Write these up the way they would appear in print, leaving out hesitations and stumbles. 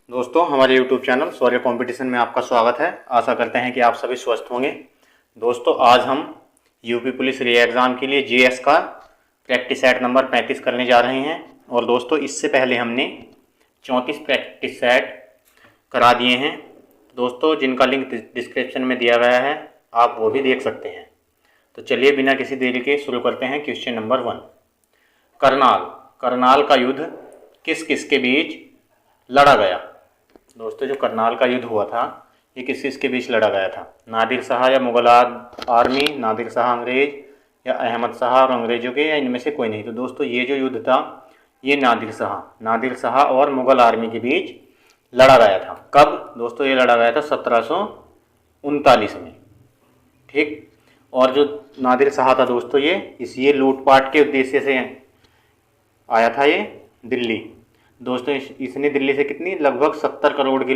दोस्तों, हमारे YouTube channel शौर्य competition में आपका स्वागत है। आशा करते हैं कि आप सभी स्वस्थ होंगे। दोस्तों, आज हम यूपी पुलिस री एग्ज़ाम के लिए जीएस का प्रैक्टिस सेट नंबर 35 करने जा रहे हैं। और दोस्तों, इससे पहले हमने 34 प्रैक्टिस सेट करा दिए हैं। दोस्तों, जिनका लिंक डिस्क्रिप्शन में दिया गया है, आप वो भी देख सकते हैं। तो चलिए बिना किसी देरी के शुरू करते हैं। क्वेश्चन नंबर 1, करनाल का युद्ध किस किस के बीच लड़ा गया। दोस्तों, जो करनाल का युद्ध हुआ था ये किस किस के बीच लड़ा गया था? नादिर शाह या मुगल आर्मी, नादिर शाह अंग्रेज या अहमद शाह और अंग्रेजों के, या इनमें से कोई नहीं। तो दोस्तों, ये जो युद्ध था ये नादिर शाह और मुगल आर्मी के बीच लड़ा गया था। कब दोस्तों? ये लड़ा गया था 1739 में। ठीक। और जो नादिर शाह था दोस्तों, ये लूटपाट के उद्देश्य से आया था ये दिल्ली। दोस्तों, इसने दिल्ली से कितनी लगभग 70 करोड़ की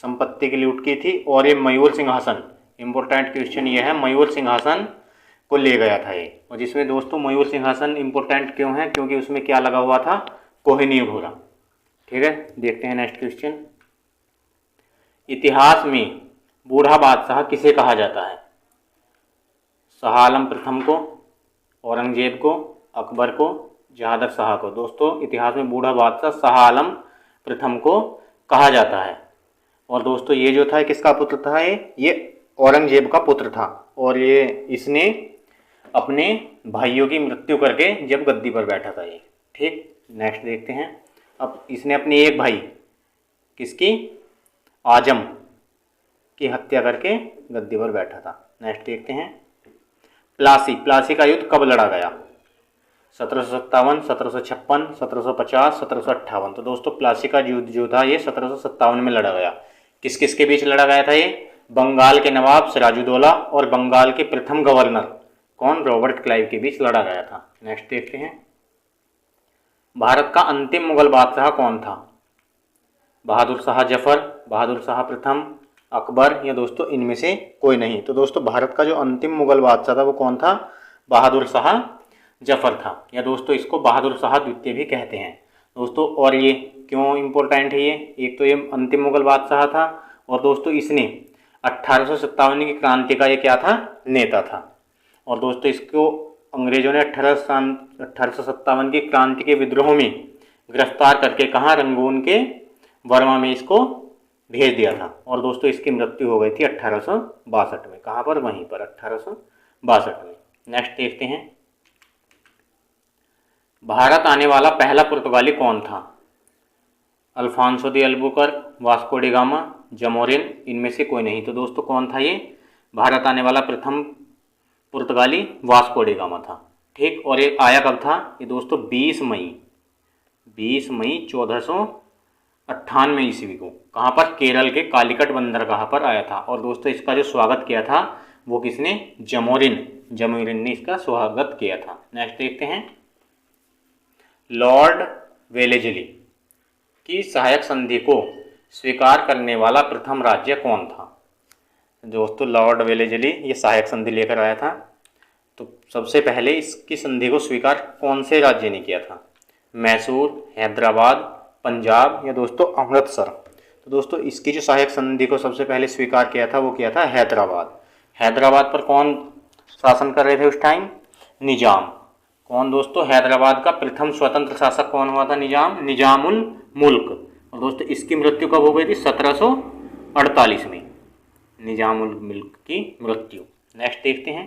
संपत्ति की लूट की थी। और ये मयूर सिंहासन, इम्पोर्टेंट क्वेश्चन ये है, मयूर सिंहासन को ले गया था ये। और जिसमें दोस्तों मयूर सिंहासन इम्पोर्टेंट क्यों है? क्योंकि उसमें क्या लगा हुआ था? कोहिनूर घोड़ा। ठीक है, देखते हैं नेक्स्ट क्वेश्चन। इतिहास में बूढ़ा बादशाह किसे कहा जाता है? शाह आलम प्रथम को, औरंगजेब को, अकबर को, जहादर शाह को। दोस्तों, इतिहास में बूढ़ा बादशाह शाह आलम प्रथम को कहा जाता है। और दोस्तों, ये जो था किसका पुत्र था? ये औरंगजेब का पुत्र था। और इसने अपने भाइयों की मृत्यु करके जब गद्दी पर बैठा था ये। ठीक, नेक्स्ट देखते हैं। अब इसने अपनी एक भाई किसकी? आजम की हत्या करके गद्दी पर बैठा था। नेक्स्ट देखते हैं। प्लासी का युद्ध कब लड़ा गया? 1757, 1756, 1750, 1758। तो दोस्तों, प्लासी का युद्ध जो था ये 1757 में लड़ा गया। किस किस के बीच लड़ा गया था ये? बंगाल के नवाब सिराजुद्दौला और बंगाल के प्रथम गवर्नर कौन? रॉबर्ट क्लाइव के बीच लड़ा गया था। नेक्स्ट देखते हैं। भारत का अंतिम मुगल बादशाह कौन था? बहादुर शाह जफर, बहादुर शाह प्रथम, अकबर, या दोस्तों इनमें से कोई नहीं। तो दोस्तों, भारत का जो अंतिम मुगल बादशाह था वो कौन था? बहादुर शाह जफर था, या दोस्तों इसको बहादुर शाह द्वितीय भी कहते हैं दोस्तों। और ये क्यों इम्पोर्टेंट है? ये एक तो ये अंतिम मुगल बादशाह था, और दोस्तों इसने 1857 की क्रांति का ये क्या था? नेता था। और दोस्तों, इसको अंग्रेजों ने 1857 की क्रांति के विद्रोह में गिरफ्तार करके कहाँ? रंगून के बर्मा में इसको भेज दिया था। और दोस्तों, इसकी मृत्यु हो गई थी 1862 में। कहाँ पर? वहीं पर 1862 में। नेक्स्ट देखते हैं। भारत आने वाला पहला पुर्तगाली कौन था? Alfonso de Albuquerque, Vasco da Gama, Zamorin, इनमें से कोई नहीं। तो दोस्तों, कौन था ये? भारत आने वाला प्रथम पुर्तगाली वास्को डी गामा था। ठीक। और ये आया कब था? ये दोस्तों 20 मई 1498 ईस्वी को। कहाँ पर? केरल के कालीकट बंदरगाह पर आया था। और दोस्तों, इसका जो स्वागत किया था वो किसने? जमोरिन ने इसका स्वागत किया था। नेक्स्ट देखते हैं। लॉर्ड वेलेजली की सहायक संधि को स्वीकार करने वाला प्रथम राज्य कौन था? दोस्तों, लॉर्ड वेलेजली ये सहायक संधि लेकर आया था। तो सबसे पहले इसकी संधि को स्वीकार कौन से राज्य ने किया था? मैसूर, हैदराबाद, पंजाब, या दोस्तों अमृतसर। तो दोस्तों, इसकी जो सहायक संधि को सबसे पहले स्वीकार किया था वो किया था हैदराबाद। हैदराबाद पर कौन शासन कर रहे थे उस टाइम? निजाम। कौन दोस्तों? हैदराबाद का प्रथम स्वतंत्र शासक कौन हुआ था? निजामुल मुल्क। और दोस्तों, इसकी मृत्यु कब हो गई थी? 1748 में निजामुल मुल्क की मृत्यु। नेक्स्ट देखते हैं।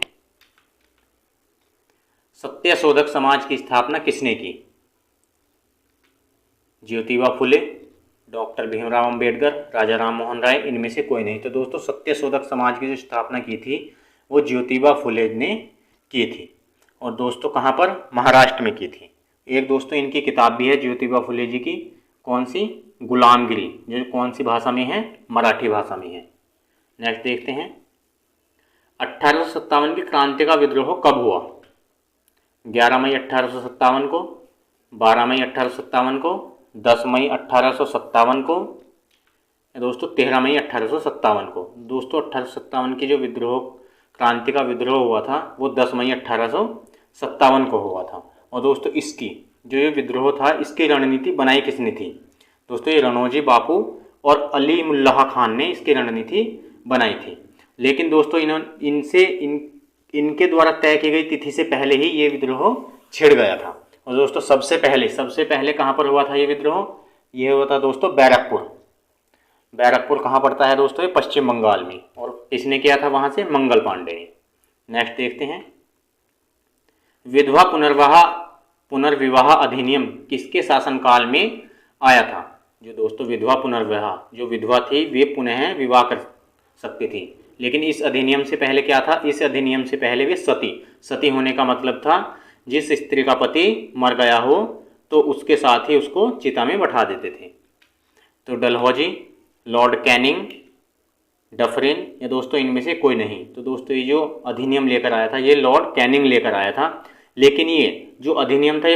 सत्यशोधक समाज की स्थापना किसने की? ज्योतिबा फुले, डॉक्टर भीमराव अंबेडकर, राजा राम मोहन राय, इनमें से कोई नहीं। तो दोस्तों, सत्यशोधक समाज की जो स्थापना की थी वो ज्योतिबा फुले ने की थी। और दोस्तों, कहाँ पर? महाराष्ट्र में की थी। एक दोस्तों इनकी किताब भी है ज्योतिबा फुले जी की। कौन सी? गुलामगिरी, जो कौन सी भाषा में है? मराठी भाषा में है। नेक्स्ट देखते हैं। 1857 की क्रांति का विद्रोह कब हुआ? 11 मई 1857 को, 12 मई 1857 को, 10 मई 1857 को, दोस्तों 13 मई 1857 को। दोस्तों, 1857 की जो क्रांति का विद्रोह हुआ था वो 10 मई 1857 को हुआ था। और दोस्तों, इसकी जो ये विद्रोह था इसकी रणनीति बनाई किसने थी? दोस्तों, ये रणोजी बापू और अली मुल्लाह खान ने इसकी रणनीति बनाई थी। लेकिन दोस्तों इनके द्वारा तय की गई तिथि से पहले ही ये विद्रोह छिड़ गया था। और दोस्तों सबसे पहले कहाँ पर हुआ था ये विद्रोह? ये हुआ था दोस्तों बैरकपुर। बैरकपुर कहाँ पड़ता है दोस्तों? ये पश्चिम बंगाल में। और किसने किया था वहाँ से? मंगल पांडे ने। नेक्स्ट देखते हैं, विधवा पुनर्विवाह अधिनियम किसके शासनकाल में आया था? जो दोस्तों विधवा पुनर्विवाह, जो विधवा थी वे पुनः विवाह कर सकती थी। लेकिन इस अधिनियम से पहले क्या था? इस अधिनियम से पहले वे सती होने का मतलब था जिस स्त्री का पति मर गया हो तो उसके साथ ही उसको चिता में बैठा देते थे। तो डलहौजी, लॉर्ड कैनिंग, डफरिन, या दोस्तों इनमें से कोई नहीं। तो दोस्तों ये जो अधिनियम लेकर आया था ये लॉर्ड कैनिंग लेकर आया था। लेकिन ये जो अधिनियम था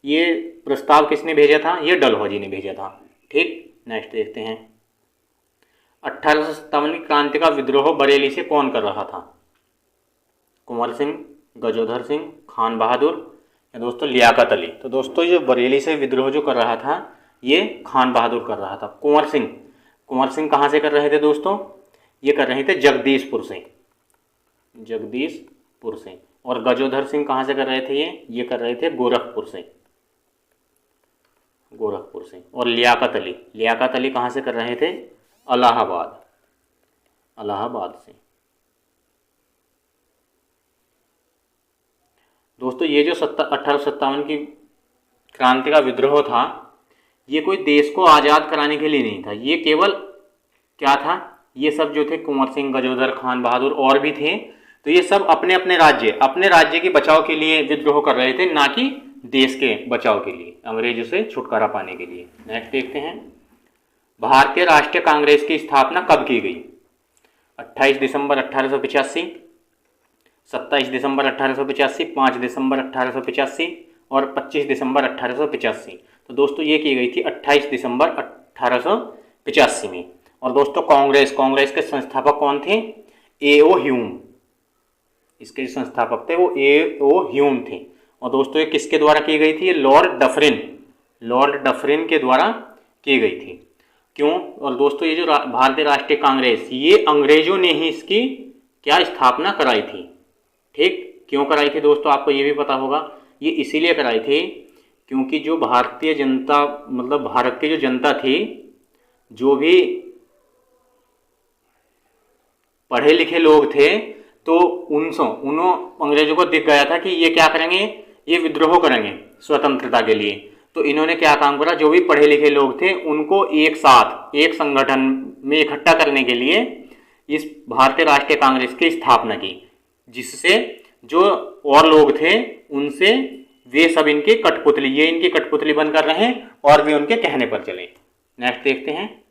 ये प्रस्ताव किसने भेजा था? ये डलहौजी ने भेजा था। ठीक, नेक्स्ट देखते हैं, 1857 की क्रांति का विद्रोह बरेली से कौन कर रहा था? कुंवर सिंह, गजोधर सिंह, खान बहादुर, या दोस्तों लियाकत अली। तो दोस्तों ये बरेली से विद्रोह जो कर रहा था ये खान बहादुर कर रहा था। कुंवर सिंह कहाँ से कर रहे थे दोस्तों? ये कर रहे थे जगदीशपुर से। और गजोधर सिंह कहाँ से कर रहे थे? ये कर रहे थे गोरखपुर से। और लियाकत अली कहाँ से कर रहे थे? इलाहाबाद से। दोस्तों ये जो 1857 की क्रांति का विद्रोह था ये कोई देश को आज़ाद कराने के लिए नहीं था। ये केवल क्या था? ये सब जो थे कुंवर सिंह, गजोधर, खान बहादुर और भी थे, तो ये सब अपने राज्य के बचाव के लिए विद्रोह कर रहे थे, ना कि देश के बचाव के लिए, अंग्रेजों से छुटकारा पाने के लिए। नेक्स्ट देखते हैं, भारतीय राष्ट्रीय कांग्रेस की स्थापना कब की गई? 28 दिसंबर 1885, 27 दिसंबर 1885, 5 दिसंबर 1885 और 25 दिसंबर 1885। तो दोस्तों ये की गई थी 28 दिसंबर 1885 में। और दोस्तों कांग्रेस के संस्थापक कौन थे? A.O. ह्यूम। इसके जो संस्थापक थे वो A.O. ह्यूम थे। और दोस्तों ये किसके द्वारा की गई थी? ये लॉर्ड डफरिन के द्वारा की गई थी। क्यों? और दोस्तों ये जो भारतीय राष्ट्रीय कांग्रेस ये अंग्रेजों ने ही इसकी क्या स्थापना कराई थी। ठीक, क्यों कराई थी दोस्तों? आपको ये भी पता होगा, ये इसीलिए कराई थी क्योंकि जो भारतीय जनता मतलब भारत की जो जनता थी, जो भी पढ़े लिखे लोग थे, तो उन्होंने अंग्रेजों को दिख गया था कि ये क्या करेंगे? ये विद्रोह करेंगे स्वतंत्रता के लिए। तो इन्होंने क्या काम करा? जो भी पढ़े लिखे लोग थे उनको एक साथ एक संगठन में इकट्ठा करने के लिए इस भारतीय राष्ट्रीय कांग्रेस की स्थापना की, जिससे जो और लोग थे उनसे वे सब इनकी कठपुतली बनकर रहे और वे उनके कहने पर चले। नेक्स्ट देखते हैं,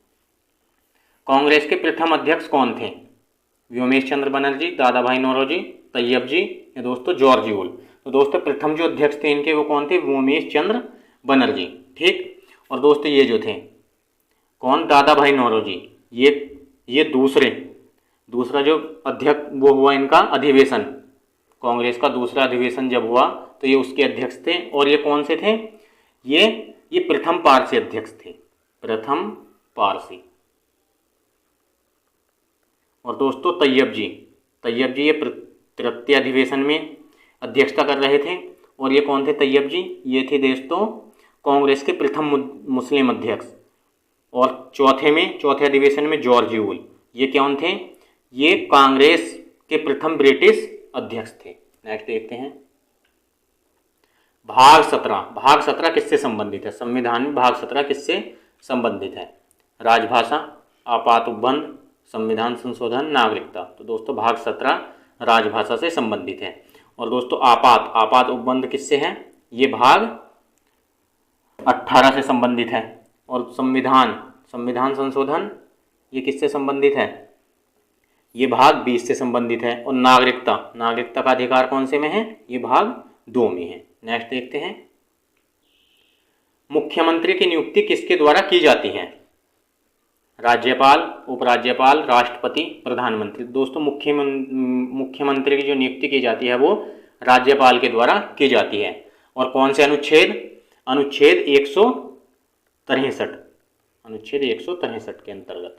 कांग्रेस के प्रथम अध्यक्ष कौन थे? व्योमेश चंद्र बनर्जी, दादा भाई नौरोजी, तैयब जी, या दोस्तों जॉर्ज यूल। तो दोस्तों प्रथम जो अध्यक्ष थे इनके वो कौन थे? व्योमेश चंद्र बनर्जी। ठीक, और दोस्तों ये जो थे कौन? दादा भाई नौरोजी। ये दूसरा जो अध्यक्ष वो हुआ इनका अधिवेशन, कांग्रेस का दूसरा अधिवेशन जब हुआ तो ये उसके अध्यक्ष थे। और ये कौन से थे? ये प्रथम पारसी अध्यक्ष थे, प्रथम पारसी। और दोस्तों तैयब जी ये तृतीय अधिवेशन में अध्यक्षता कर रहे थे। और ये कौन थे तैयब जी? ये थे दोस्तों कांग्रेस के प्रथम मुस्लिम अध्यक्ष। और चौथे अधिवेशन में जॉर्ज यूल, ये कौन थे? ये कांग्रेस के प्रथम ब्रिटिश अध्यक्ष थे। नेक्स्ट देखते हैं, भाग 17 किससे संबंधित है? संविधान में भाग 17 किससे संबंधित है? राजभाषा, आपात उपबंध, संविधान संशोधन, नागरिकता। तो दोस्तों भाग 17 राजभाषा से संबंधित है। और दोस्तों आपात उपबंध किससे है? ये भाग 18 से संबंधित है। और संविधान संशोधन ये किससे संबंधित है? ये भाग 20 से संबंधित है। और नागरिकता का अधिकार कौन से में है? ये भाग 2 में है। नेक्स्ट देखते हैं, मुख्यमंत्री की नियुक्ति किसके द्वारा की जाती है? राज्यपाल, उपराज्यपाल, राष्ट्रपति, प्रधानमंत्री। दोस्तों मुख्यमंत्री की जो नियुक्ति की जाती है वो राज्यपाल के द्वारा की जाती है। और कौन से अनुच्छेद? अनुच्छेद 163 अनुच्छेद 163 के अंतर्गत।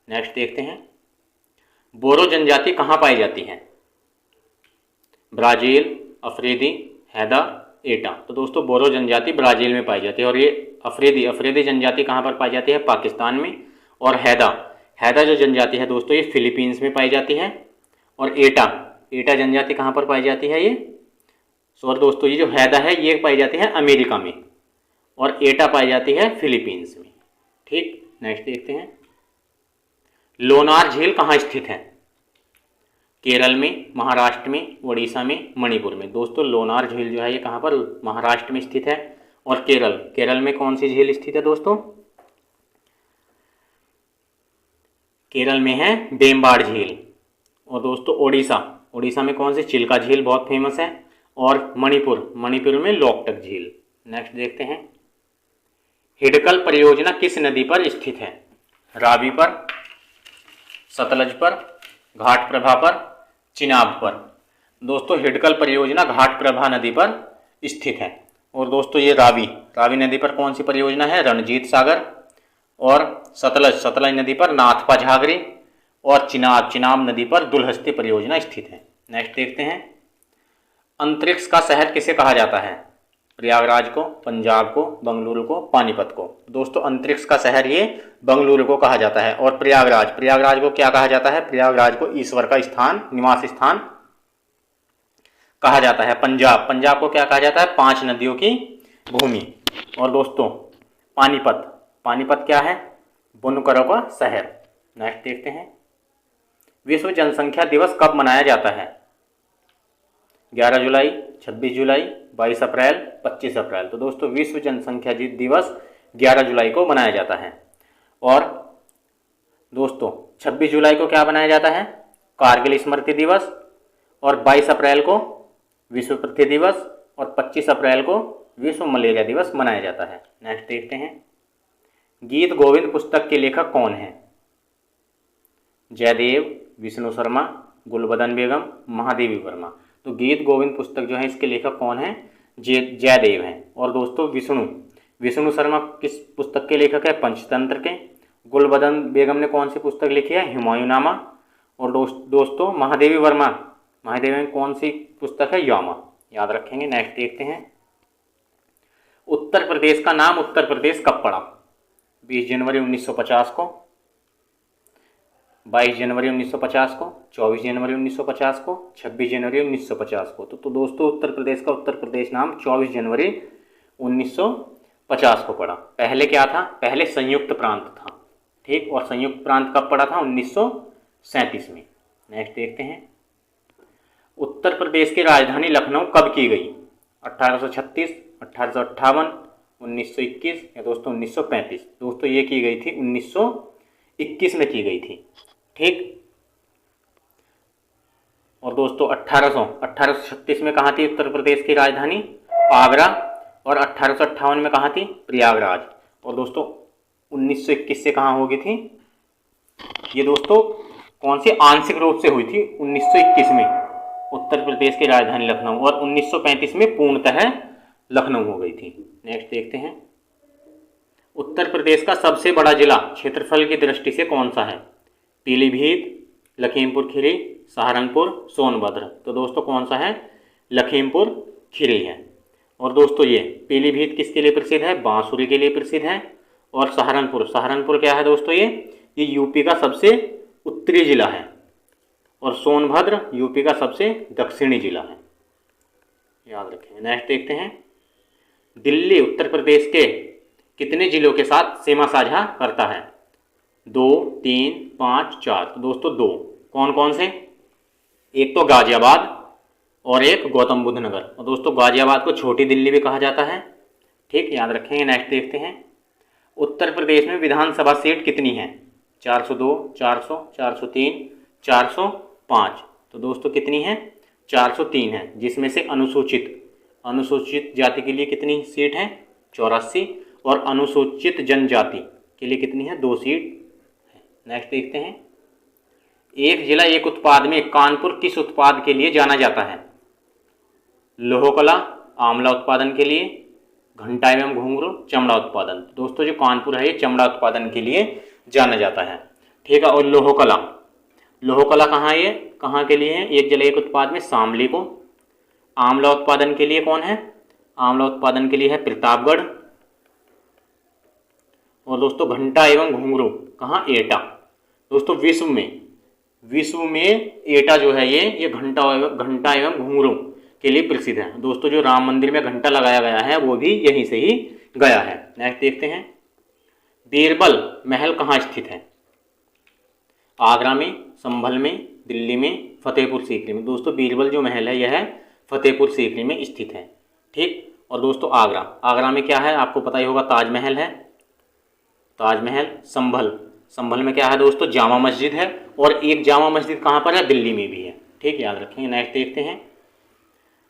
नेक्स्ट देखते हैं, बोरो जनजाति कहाँ पाई जाती है? ब्राज़ील, अफरीदी, हैदा, एटा। तो दोस्तों बोरो जनजाति ब्राज़ील में पाई जाती है। और ये अफरीदी जनजाति कहाँ पर पाई जाती है? पाकिस्तान में। और हैदा जो जनजाति है दोस्तों ये फिलीपींस में पाई जाती है। और एटा जनजाति कहाँ पर पाई जाती है? दोस्तों ये जो हैदा है ये पाई जाती है अमेरिका में, और एटा पाई जाती है फिलीपींस में। ठीक, नेक्स्ट देखते हैं, लोनार झील कहाँ स्थित है? केरल में, महाराष्ट्र में, उड़ीसा में, मणिपुर में। दोस्तों लोनार झील जो है ये कहाँ पर? महाराष्ट्र में स्थित है। और केरल में कौन सी झील स्थित है दोस्तों? केरल में है बेम्बाड़ झील। और दोस्तों उड़ीसा में कौन सी? चिल्का झील बहुत फेमस है। और मणिपुर में लोकटक झील। नेक्स्ट देखते हैं, हिडकल परियोजना किस नदी पर स्थित है? रावी पर, सतलज पर, घाटप्रभा पर, चिनाब पर। दोस्तों हिडकल परियोजना घाटप्रभा नदी पर स्थित है। और दोस्तों ये रावी नदी पर कौन सी परियोजना है? रणजीत सागर। और सतलज नदी पर नाथपा झागरी। और चिनाब नदी पर दुलहस्ती परियोजना स्थित है। नेक्स्ट देखते हैं, अंतरिक्ष का शहर किसे कहा जाता है? प्रयागराज को, पंजाब को, बंगलुरु को, पानीपत को। दोस्तों अंतरिक्ष का शहर ये बंगलुरु को कहा जाता है। और प्रयागराज को क्या कहा जाता है? प्रयागराज को ईश्वर का स्थान, निवास स्थान कहा जाता है। पंजाब को क्या कहा जाता है? 5 नदियों की भूमि। और दोस्तों पानीपत क्या है? बुनकरों का शहर। नेक्स्ट देखते हैं, विश्व जनसंख्या दिवस कब मनाया जाता है? 11 जुलाई, 26 जुलाई, 22 अप्रैल, 25 अप्रैल। तो दोस्तों विश्व जनसंख्या दिवस 11 जुलाई को मनाया जाता है। और दोस्तों 26 जुलाई को क्या मनाया जाता है? कारगिल स्मृति दिवस। और 22 अप्रैल को विश्व पृथ्वी दिवस। और 25 अप्रैल को विश्व मलेरिया दिवस मनाया जाता है। नेक्स्ट देखते हैं, गीत गोविंद पुस्तक के लेखक कौन है? जयदेव, विष्णु शर्मा, गुलबदन बेगम, महादेवी वर्मा। तो गीत गोविंद पुस्तक जो है इसके लेखक कौन है? जयदेव हैं। और दोस्तों विष्णु शर्मा किस पुस्तक के लेखक है? पंचतंत्र के। गुलबदन बेगम ने कौन सी पुस्तक लिखी है? हुमायूंनामा। और दोस्तों महादेवी में कौन सी पुस्तक है? यामा। याद रखेंगे। नेक्स्ट देखते हैं, उत्तर प्रदेश का नाम उत्तर प्रदेश कब पड़ा? 20 जनवरी 1950 को, 22 जनवरी 1950 को, 24 जनवरी 1950 को, 26 जनवरी 1950 को। तो दोस्तों उत्तर प्रदेश का उत्तर प्रदेश नाम 24 जनवरी 1950 को पड़ा। पहले क्या था? पहले संयुक्त प्रांत था। ठीक, और संयुक्त प्रांत कब पड़ा था? 1937 में। नेक्स्ट देखते हैं, उत्तर प्रदेश की राजधानी लखनऊ कब की गई? 1836, 1858, 1921 या दोस्तों 1935। दोस्तों ये की गई थी 1921 में की गई थी। ठीक, और दोस्तों 1836 में कहाँ थी उत्तर प्रदेश की राजधानी? आगरा। और 1858 में कहाँ थी? प्रयागराज। और दोस्तों 1921 से कहाँ होगी थी? ये दोस्तों कौन सी? आंशिक रूप से हुई थी 1921 में उत्तर प्रदेश की राजधानी लखनऊ। और 1935 में पूर्णतः लखनऊ हो गई थी। नेक्स्ट देखते हैं, उत्तर प्रदेश का सबसे बड़ा जिला क्षेत्रफल की दृष्टि से कौन सा है? पीलीभीत, लखीमपुर खीरी, सहारनपुर, सोनभद्र। तो दोस्तों कौन सा है? लखीमपुर खीरी है। और दोस्तों ये पीलीभीत किसके लिए प्रसिद्ध है? बांसुरी के लिए प्रसिद्ध है। और सहारनपुर क्या है दोस्तों? ये यूपी का सबसे उत्तरी जिला है। और सोनभद्र यूपी का सबसे दक्षिणी जिला है। याद रखें। नेक्स्ट देखते हैं, दिल्ली उत्तर प्रदेश के कितने जिलों के साथ सीमा साझा करता है? 2, 3, 5, 4। तो दोस्तों 2। कौन कौन से? एक तो गाजियाबाद और एक गौतम बुद्ध नगर। और दोस्तों गाजियाबाद को छोटी दिल्ली भी कहा जाता है। ठीक, याद रखेंगे। नेक्स्ट देखते हैं, उत्तर प्रदेश में विधानसभा सीट कितनी है? 402, 400, 403, 405। तो दोस्तों कितनी है? 403 है, जिसमें से अनुसूचित जाति के लिए कितनी सीट है? 84। और अनुसूचित जनजाति के लिए कितनी है? 2 सीट है। नेक्स्ट देखते हैं, एक जिला एक उत्पाद में कानपुर किस उत्पाद के लिए जाना जाता है? लोह कला, आंवला उत्पादन के लिए, घंटा एवं घुंघरू, चमड़ा उत्पादन। दोस्तों जो कानपुर है ये चमड़ा उत्पादन के लिए जाना जाता है, ठीक है। और लोह कला, लोह कला कहाँ है, ये कहाँ के लिए है, एक जल एक उत्पाद में शामली को। आंवला उत्पादन के लिए कौन है, आंवला उत्पादन के लिए है प्रतापगढ़। और दोस्तों घंटा एवं घुंघरू कहाँ, एटा। दोस्तों विश्व में एटा जो है ये घंटा एवं घुंघरू के लिए प्रसिद्ध है। दोस्तों जो राम मंदिर में घंटा लगाया गया है वो भी यहीं से ही गया है। नेक्स्ट देखते हैं, बीरबल महल कहाँ स्थित है, आगरा में, संभल में, दिल्ली में, फतेहपुर सीकरी में। दोस्तों बीरबल जो महल है यह फतेहपुर सीकरी में स्थित है, ठीक। और दोस्तों आगरा में क्या है, आपको पता ही होगा, ताजमहल है, ताजमहल। संभल में क्या है दोस्तों, जामा मस्जिद है। और एक जामा मस्जिद कहाँ पर है, दिल्ली में भी है, ठीक, याद रखेंगे। नेक्स्ट देखते हैं,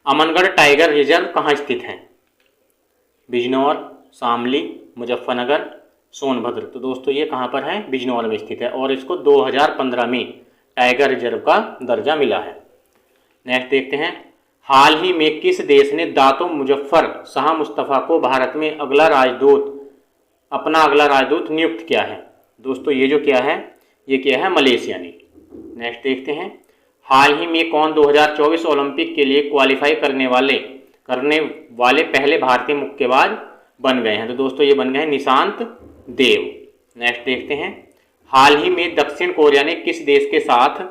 अमनगढ़ टाइगर रिजर्व कहाँ स्थित है, बिजनौर, शामली, मुजफ्फरनगर, सोनभद्र। तो दोस्तों ये कहाँ पर है, बिजनौर में स्थित है। और इसको 2015 में टाइगर रिजर्व का दर्जा मिला है। नेक्स्ट देखते हैं, हाल ही में किस देश ने दातो मुजफ्फर शाह मुस्तफ़ा को भारत में अपना अगला राजदूत नियुक्त किया है। दोस्तों ये जो क्या है, ये क्या है, मलेशिया ने। नेक्स्ट देखते हैं, हाल ही में कौन 2024 ओलंपिक के लिए क्वालिफाई करने वाले पहले भारतीय मुक्केबाज बन गए हैं। तो दोस्तों ये बन गए हैं निशांत देव। नेक्स्ट देखते हैं, हाल ही में दक्षिण कोरिया ने किस देश के साथ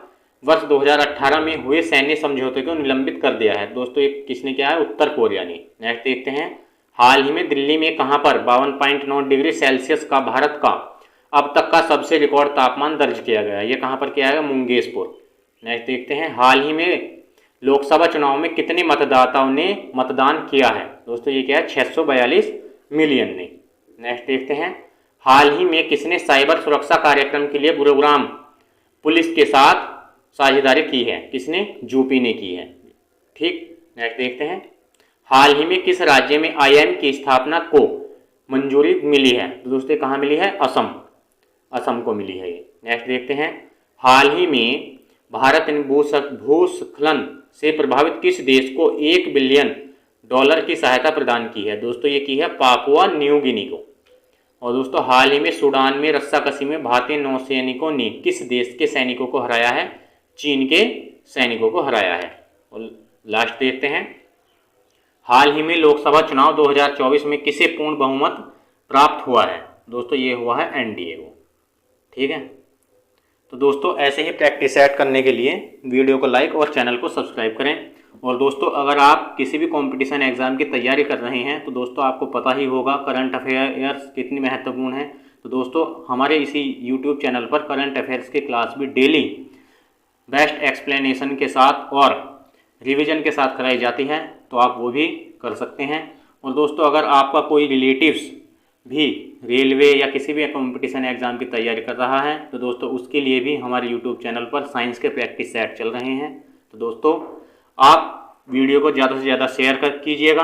वर्ष 2018 में हुए सैन्य समझौते को निलंबित कर दिया है। दोस्तों ये किसने किया है, उत्तर कोरिया ने। नेक्स्ट देखते हैं, हाल ही में दिल्ली में कहां पर 52.9 डिग्री सेल्सियस का भारत का अब तक का सबसे रिकॉर्ड तापमान दर्ज किया गया है, ये कहां पर किया गया, मुंगेशपुर। नेक्स्ट देखते हैं, हाल ही में लोकसभा चुनाव में कितने मतदाताओं ने मतदान किया है। दोस्तों ये क्या है, 642 मिलियन ने। नेक्स्ट देखते हैं, हाल ही में किसने साइबर सुरक्षा कार्यक्रम के लिए गुरुग्राम पुलिस के साथ साझेदारी की है, किसने, यूपी ने की है, ठीक। नेक्स्ट देखते हैं, हाल ही में किस राज्य में IIM की स्थापना को मंजूरी मिली है। तो दोस्तों कहाँ मिली है, असम को मिली है ये। नेक्स्ट देखते हैं, हाल ही में भारत ने भूस्खलन से प्रभावित किस देश को $1 बिलियन की सहायता प्रदान की है। दोस्तों ये की है पापुआ न्यू गिनी को। और दोस्तों हाल ही में सूडान में रस्साकशी में भारतीय नौसैनिकों ने किस देश के सैनिकों को हराया है, चीन के सैनिकों को हराया है। और लास्ट देखते हैं, हाल ही में लोकसभा चुनाव 2024 में किसे पूर्ण बहुमत प्राप्त हुआ है। दोस्तों ये हुआ है NDA को, ठीक है। तो दोस्तों ऐसे ही प्रैक्टिस सेट करने के लिए वीडियो को लाइक और चैनल को सब्सक्राइब करें। और दोस्तों अगर आप किसी भी कंपटीशन एग्जाम की तैयारी कर रहे हैं तो दोस्तों आपको पता ही होगा करंट अफेयर्स कितनी महत्वपूर्ण है। तो दोस्तों हमारे इसी यूट्यूब चैनल पर करंट अफेयर्स की क्लास भी डेली बेस्ट एक्सप्लेनेशन के साथ और रिवीजन के साथ कराई जाती है, तो आप वो भी कर सकते हैं। और दोस्तों अगर आपका कोई रिलेटिव्स भी रेलवे या किसी भी कंपटीशन एग्जाम की तैयारी कर रहा है तो दोस्तों उसके लिए भी हमारे यूट्यूब चैनल पर साइंस के प्रैक्टिस सेट चल रहे हैं। तो दोस्तों आप वीडियो को ज़्यादा से ज़्यादा शेयर कीजिएगा